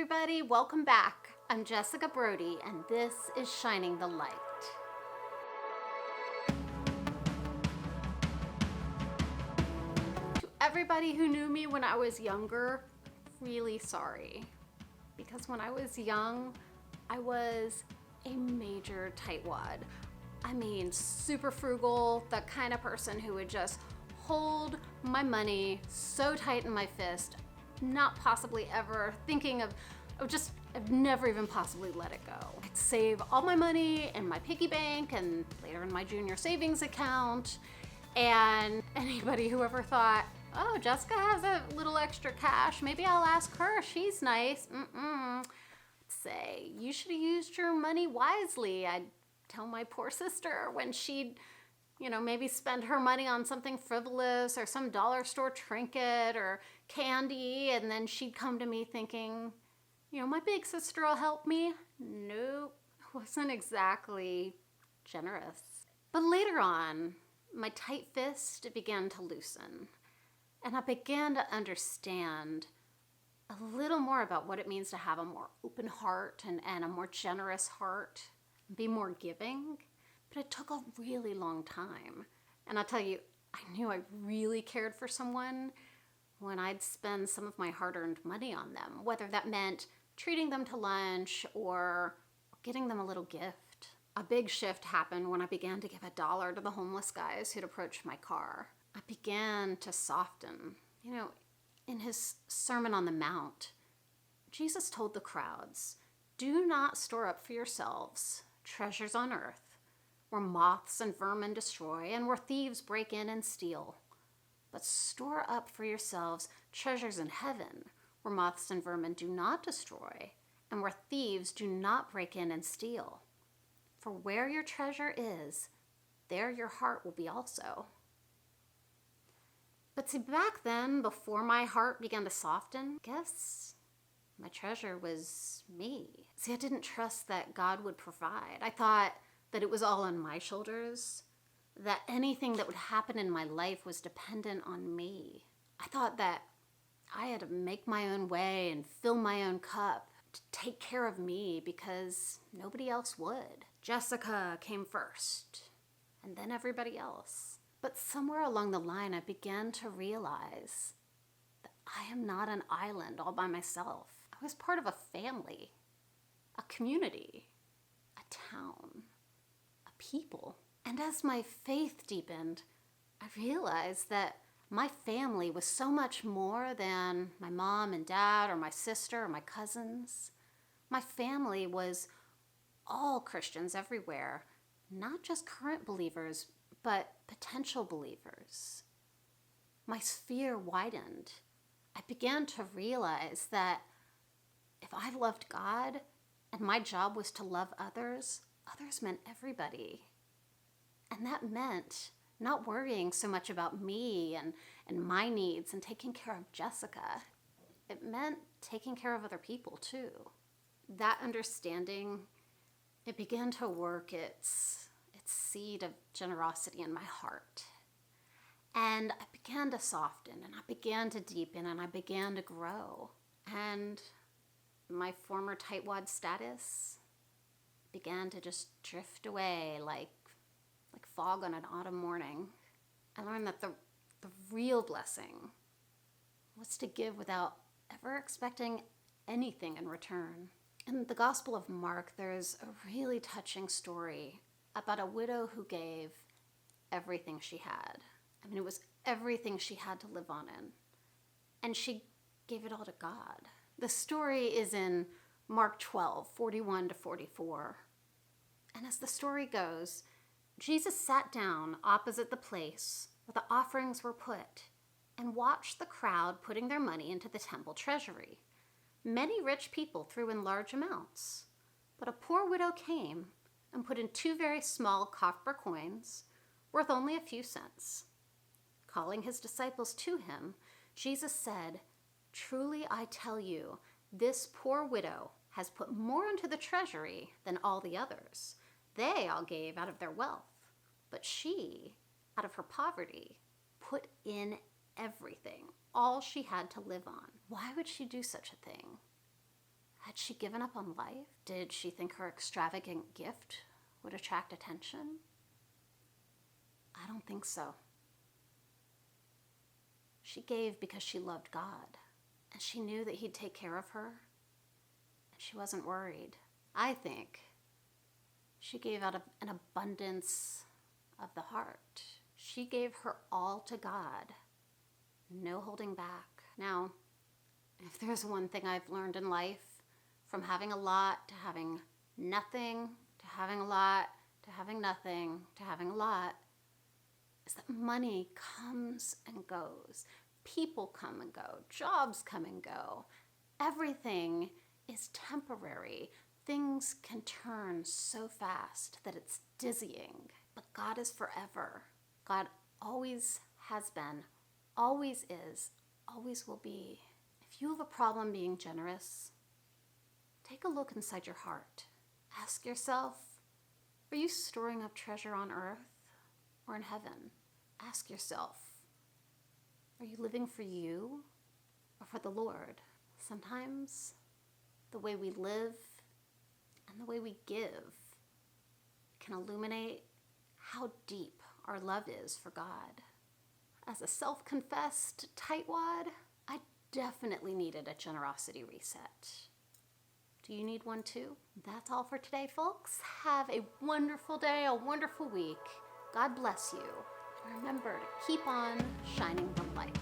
everybody, welcome back. I'm Jessica Brodie, and this is Shining the Light. To everybody who knew me when I was younger, really sorry. Because when I was young, I was a major tightwad. I mean, super frugal, the kind of person who would just hold my money so tight in my fist, not possibly ever thinking of I've never even possibly let it go. I'd save all my money in my piggy bank and later in my junior savings account. And anybody who ever thought, oh, Jessica has a little extra cash, maybe I'll ask her, she's nice. Say, you should have used your money wisely. I'd tell my poor sister when she'd maybe spend her money on something frivolous or some dollar store trinket or candy, and then she'd come to me thinking, my big sister will help me. Nope, wasn't exactly generous. But later on, my tight fist began to loosen, and I began to understand a little more about what it means to have a more open heart and a more generous heart, be more giving. But it took a really long time. And I'll tell you, I knew I really cared for someone when I'd spend some of my hard-earned money on them, whether that meant treating them to lunch or getting them a little gift. A big shift happened when I began to give $1 to the homeless guys who'd approached my car. I began to soften. In his Sermon on the Mount, Jesus told the crowds, "Do not store up for yourselves treasures on earth, where moths and vermin destroy and where thieves break in and steal. But store up for yourselves treasures in heaven, where moths and vermin do not destroy and where thieves do not break in and steal. For where your treasure is, there your heart will be also." But see, back then, before my heart began to soften, I guess my treasure was me. See, I didn't trust that God would provide. I thought that it was all on my shoulders, that anything that would happen in my life was dependent on me. I thought that I had to make my own way and fill my own cup to take care of me because nobody else would. Jessica came first, and then everybody else. But somewhere along the line, I began to realize that I am not an island all by myself. I was part of a family, a community, a town, a people. And as my faith deepened, I realized that my family was so much more than my mom and dad or my sister or my cousins. My family was all Christians everywhere, not just current believers, but potential believers. My sphere widened. I began to realize that if I loved God and my job was to love others, others meant everybody. And that meant not worrying so much about me and my needs and taking care of Jessica. It meant taking care of other people too. That understanding, it began to work its seed of generosity in my heart. And I began to soften, and I began to deepen, and I began to grow. And my former tightwad status began to just drift away like fog on an autumn morning. I learned that the real blessing was to give without ever expecting anything in return. In the Gospel of Mark, there's a really touching story about a widow who gave everything she had. I mean, it was everything she had to live on in. And she gave it all to God. The story is in Mark 12, 41 to 44. And as the story goes, Jesus sat down opposite the place where the offerings were put and watched the crowd putting their money into the temple treasury. Many rich people threw in large amounts, but a poor widow came and put in 2 very small copper coins worth only a few cents. Calling his disciples to him, Jesus said, "Truly I tell you, this poor widow has put more into the treasury than all the others. They all gave out of their wealth, but she, out of her poverty, put in everything, all she had to live on." Why would she do such a thing? Had she given up on life? Did she think her extravagant gift would attract attention? I don't think so. She gave because she loved God, and she knew that He'd take care of her, and she wasn't worried. I think she gave out of an abundance of the heart. She gave her all to God, no holding back. Now, if there's one thing I've learned in life, from having a lot to having nothing, to having a lot, to having nothing, to having a lot, is that money comes and goes. People come and go. Jobs come and go. Everything is temporary. Things can turn so fast that it's dizzying. But God is forever. God always has been, always is, always will be. If you have a problem being generous, take a look inside your heart. Ask yourself, are you storing up treasure on earth or in heaven? Ask yourself, are you living for you or for the Lord? Sometimes the way we live and the way we give can illuminate how deep our love is for God. As a self-confessed tightwad, I definitely needed a generosity reset. Do you need one too? That's all for today, folks. Have a wonderful day, a wonderful week. God bless you. And remember to keep on shining the light.